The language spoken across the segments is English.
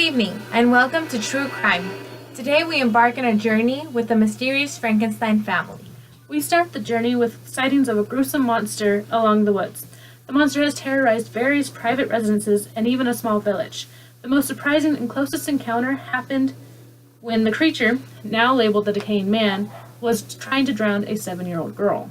evening, and welcome to True Crime. Today we embark on a journey with the mysterious Frankenstein family. We start the journey with sightings of a gruesome monster along the woods. The monster has terrorized various private residences and even a small village. The most surprising and closest encounter happened when the creature, now labeled the Decaying Man, was trying to drown a 7-year-old girl.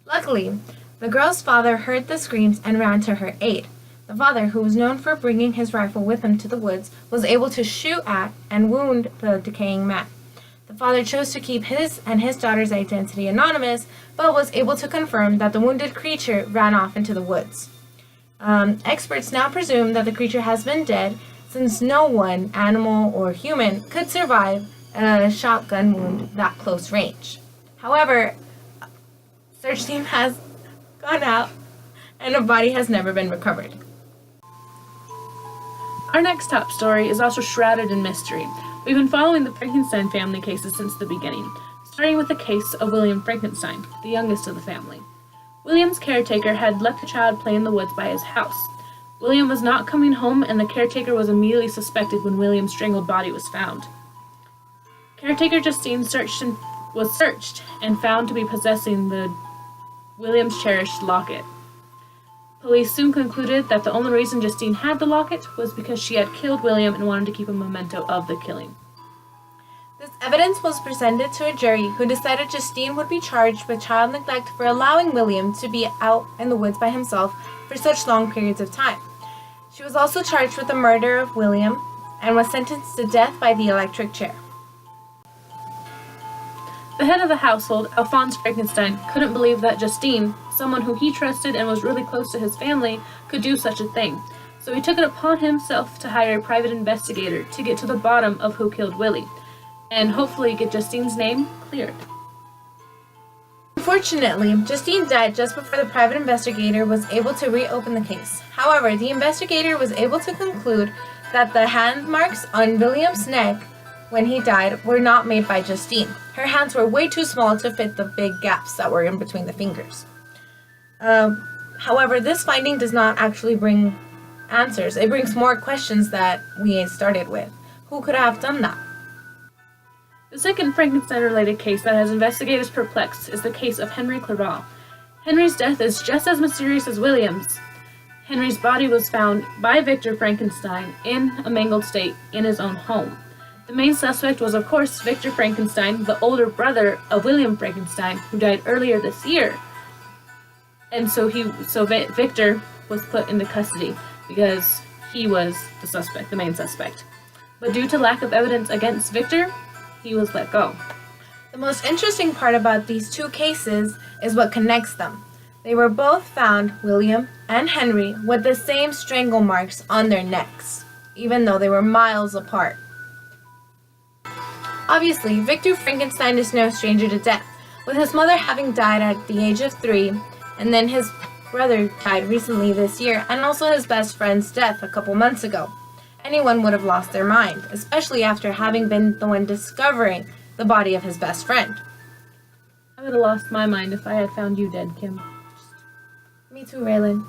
Luckily, the girl's father heard the screams and ran to her aid. The father, who was known for bringing his rifle with him to the woods, was able to shoot at and wound the decaying man. The father chose to keep his and his daughter's identity anonymous, but was able to confirm that the wounded creature ran off into the woods. Experts now presume that the creature has been dead, since no one, animal or human, could survive a shotgun wound that close range. However, search team has gone out and a body has never been recovered. Our next top story is also shrouded in mystery. We've been following the Frankenstein family cases since the beginning, starting with the case of William Frankenstein, the youngest of the family. William's caretaker had let the child play in the woods by his house. William was not coming home, and the caretaker was immediately suspected when William's strangled body was found. Caretaker Justine was searched and found to be possessing the William's cherished locket. Police soon concluded that the only reason Justine had the locket was because she had killed William and wanted to keep a memento of the killing. This evidence was presented to a jury who decided Justine would be charged with child neglect for allowing William to be out in the woods by himself for such long periods of time. She was also charged with the murder of William and was sentenced to death by the electric chair. The head of the household, Alphonse Frankenstein, couldn't believe that Justine, someone who he trusted and was really close to his family, could do such a thing. So he took it upon himself to hire a private investigator to get to the bottom of who killed Willie, and hopefully get Justine's name cleared. Unfortunately, Justine died just before the private investigator was able to reopen the case. However, the investigator was able to conclude that the hand marks on William's neck when he died were not made by Justine. Her hands were way too small to fit the big gaps that were in between the fingers. However, this finding does not actually bring answers. It brings more questions that we started with. Who could have done that? The second Frankenstein-related case that has investigators perplexed is the case of Henry Clerval. Henry's death is just as mysterious as William's. Henry's body was found by Victor Frankenstein in a mangled state in his own home. The main suspect was, of course, Victor Frankenstein, the older brother of William Frankenstein, who died earlier this year. And so Victor was put into custody because he was the main suspect. But due to lack of evidence against Victor, he was let go. The most interesting part about these two cases is what connects them. They were both found, William and Henry, with the same strangle marks on their necks, even though they were miles apart. Obviously, Victor Frankenstein is no stranger to death, with his mother having died at the age of 3, and then his brother died recently this year, and also his best friend's death a couple months ago. Anyone would have lost their mind, especially after having been the one discovering the body of his best friend. I would have lost my mind if I had found you dead, Kim. Me too, Raylan.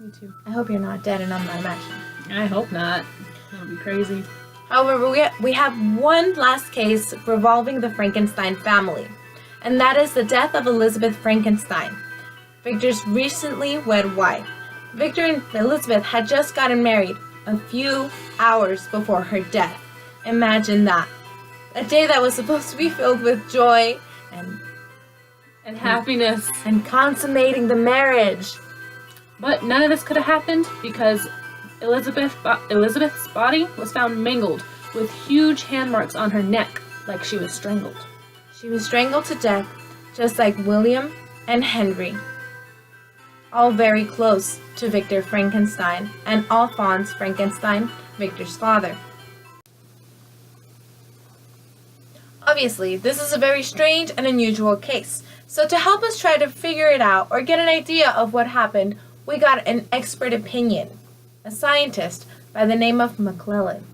Me too. I hope you're not dead and I'm not imagining. I hope not. That would be crazy. However, we have one last case revolving the Frankenstein family, and that is the death of Elizabeth Frankenstein, Victor's recently wed wife. Victor and Elizabeth had just gotten married a few hours before her death. Imagine that. A day that was supposed to be filled with joy and happiness and consummating the marriage. But none of this could have happened because Elizabeth's body was found mangled with huge hand marks on her neck, like she was strangled. She was strangled to death, just like William and Henry, all very close to Victor Frankenstein and Alphonse Frankenstein, Victor's father. Obviously, this is a very strange and unusual case, so to help us try to figure it out or get an idea of what happened, we got an expert opinion. A scientist by the name of McClellan.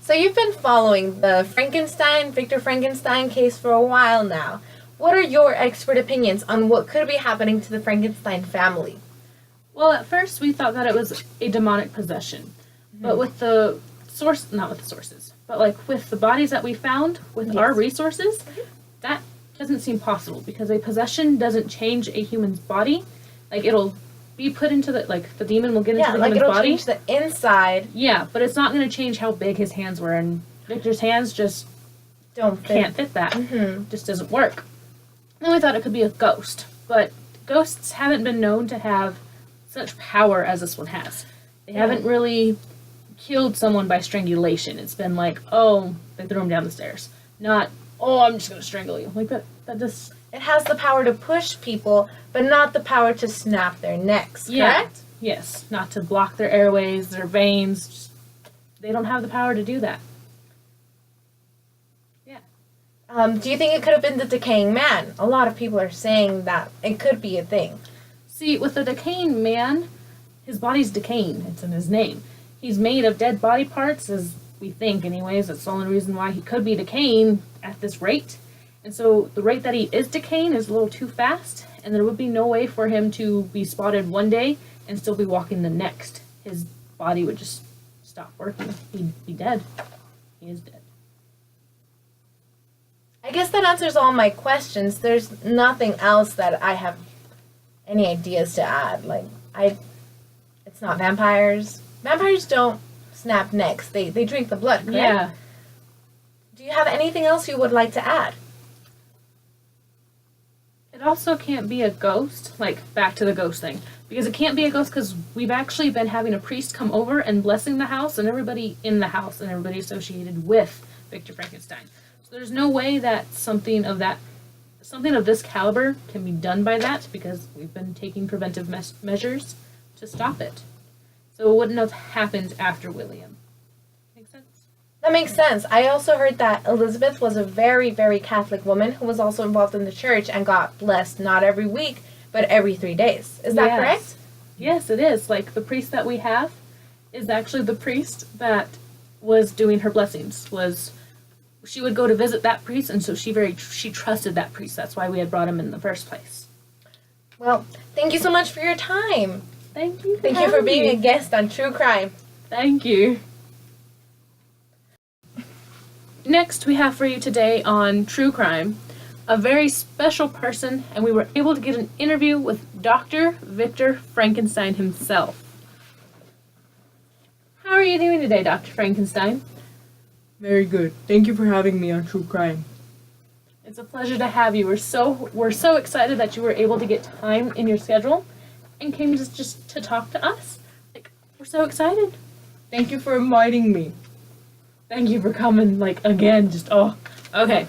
So you've been following the Victor Frankenstein case for a while now. What are your expert opinions on what could be happening to the Frankenstein family? Well, at first we thought that it was a demonic possession. But with the source, not with the sources, but like with the bodies that we found, with our resources, that doesn't seem possible because a possession doesn't change a human's body. Like it'll be put into the, like the demon will get into the like human's it'll body. change the inside. Yeah, but it's not going to change how big his hands were, and Victor's hands just can't fit that. Just doesn't work. And we thought it could be a ghost, but ghosts haven't been known to have such power as this one has. They haven't really killed someone by strangulation. It's been like, oh, they threw him down the stairs. Not, oh, I'm just going to strangle you. Like that just... It has the power to push people, but not the power to snap their necks, correct? Yes, not to block their airways, their veins. Just, they don't have the power to do that. Yeah. Do you think it could have been the decaying man? A lot of people are saying that it could be a thing. See, with the decaying man, his body's decaying. It's in his name. He's made of dead body parts, as we think anyways. That's the only reason why he could be decaying at this rate. And so the rate that he is decaying is a little too fast, and there would be no way for him to be spotted one day and still be walking the next. His body would just stop working. He'd be dead. He is dead. I guess that answers all my questions. There's nothing else that I have any ideas to add. It's not vampires. Vampires don't snap necks. They drink the blood, correct? Yeah. Do you have anything else you would like to add? It also can't be a ghost, like, back to the ghost thing. Because it can't be a ghost because we've actually been having a priest come over and blessing the house and everybody in the house and everybody associated with Victor Frankenstein. So there's no way that something of this caliber can be done by that because we've been taking preventive measures to stop it. So it wouldn't have happened after William. Make sense? That makes sense. I also heard that Elizabeth was a very, very Catholic woman who was also involved in the church and got blessed not every week, but every 3 days. Is that correct? Yes, it is. Like, the priest that we have is actually the priest that was doing her blessings. She would go to visit that priest, and so she trusted that priest. That's why we had brought him in the first place. Well, thank you so much for your time. Thank you. Thank you for being a guest on True Crime. Thank you. Next, we have for you today on True Crime a very special person, and we were able to get an interview with Dr. Victor Frankenstein himself. How are you doing today, Dr. Frankenstein? Very good. Thank you for having me on True Crime. It's a pleasure to have you. We're so excited that you were able to get time in your schedule and came just to talk to us. Like, we're so excited. Thank you for inviting me. Thank you for coming, again, Okay,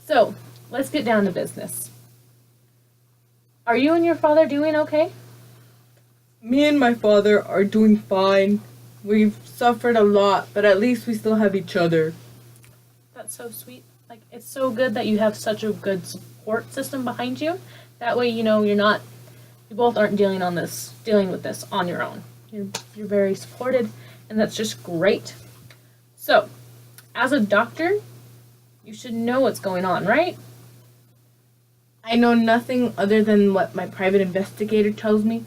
so, let's get down to business. Are you and your father doing okay? Me and my father are doing fine. We've suffered a lot, but at least we still have each other. That's so sweet. It's so good that you have such a good support system behind you. That way, you both aren't dealing with this on your own. You're very supported, and that's just great. So, as a doctor, you should know what's going on, right? I know nothing other than what my private investigator tells me,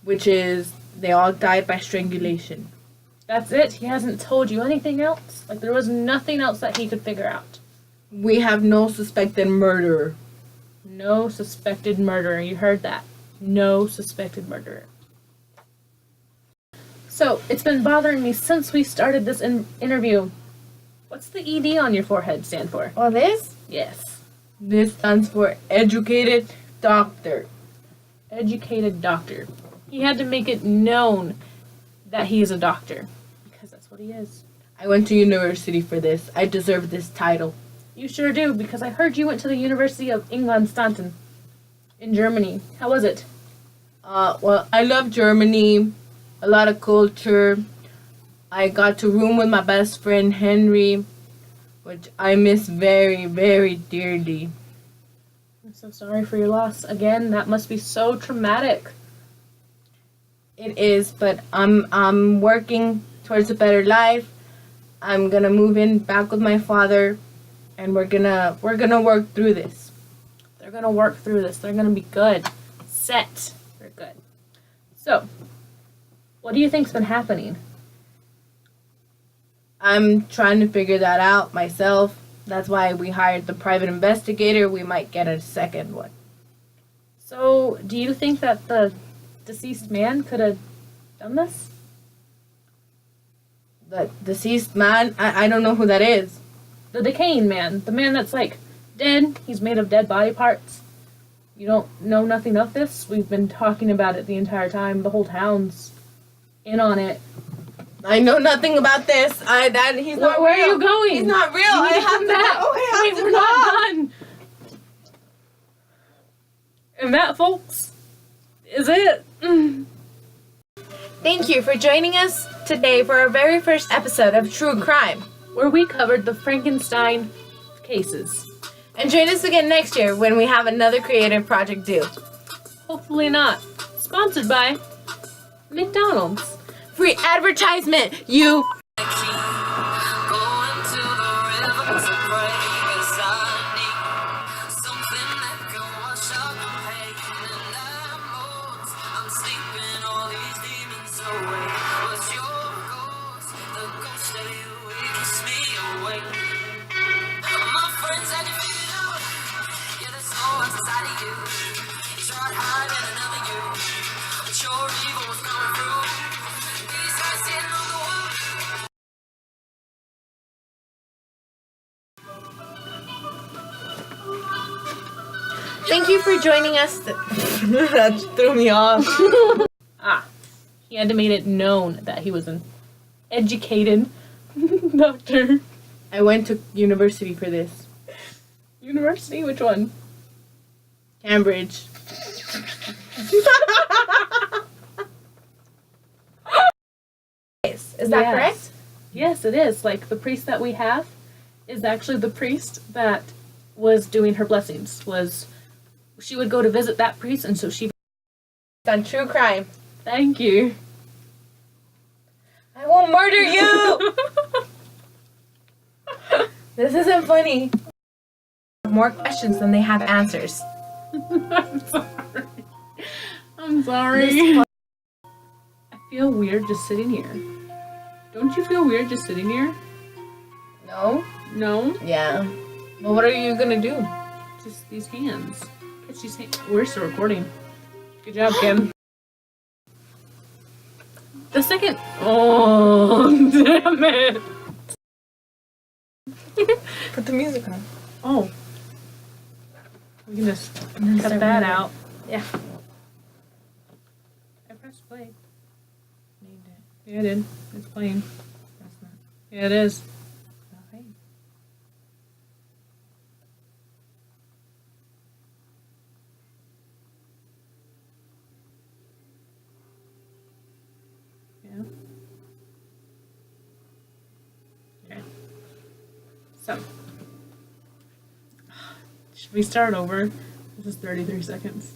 which is they all died by strangulation. That's it? He hasn't told you anything else? There was nothing else that he could figure out? We have no suspected murderer. No suspected murderer. You heard that. No suspected murderer. So, it's been bothering me since we started this interview. What's the ED on your forehead stand for? Well, this? Yes. This stands for educated doctor. Educated doctor. He had to make it known that he is a doctor. Because that's what he is. I went to university for this. I deserve this title. You sure do, because I heard you went to the University of Ingolstadt in Germany. How was it? Well, I love Germany. A lot of culture. I got to room with my best friend Henry, which I miss very, very dearly. I'm so sorry for your loss. Again, that must be so traumatic. It is, but I'm working towards a better life. I'm gonna move in back with my father, and we're gonna work through this. They're gonna work through this. They're gonna be good. Set. They're good. So, what do you think's been happening? I'm trying to figure that out myself. That's why we hired the private investigator. We might get a second one. So, do you think that the deceased man could have done this? The deceased man, I don't know who that is. The decaying man. The man that's like dead. He's made of dead body parts. You don't know nothing of this? We've been talking about it the entire time. The whole town's in on it. I know nothing about this. He's not Where real. are you going? He's not real. You need I to have come to back. go. I have Wait, to we're go. not done. And that, folks, is it. Thank you for joining us today for our very first episode of True Crime. Where we covered the Frankenstein cases. And join us again next year when we have another creative project due. Hopefully not. Sponsored by McDonald's. Free advertisement, you. Thank you for joining us. That threw me off. He had to make it known that he was an educated doctor. I went to university for this. University? Which one? Cambridge. Is that Yes. correct? Yes, it is. Like, the priest that we have is actually the priest that was doing her blessings. She would go to visit that priest, and so she... On True Crime. Thank you. I will murder you! This isn't funny. More questions than they have answers. I'm sorry. I feel weird just sitting here. Don't you feel weird just sitting here? No? No? Yeah. Well, what are you gonna do? Just these hands. Catch these hands. We're still recording. Good job, Kim. The second... Oh, damn it. Put the music on. Oh. We can just then cut start that moving. out. Yeah. I pressed play. Yeah, I did. It's playing. Yeah, it is. Okay. Yeah. Okay. So. Should we start over? This is 33 seconds.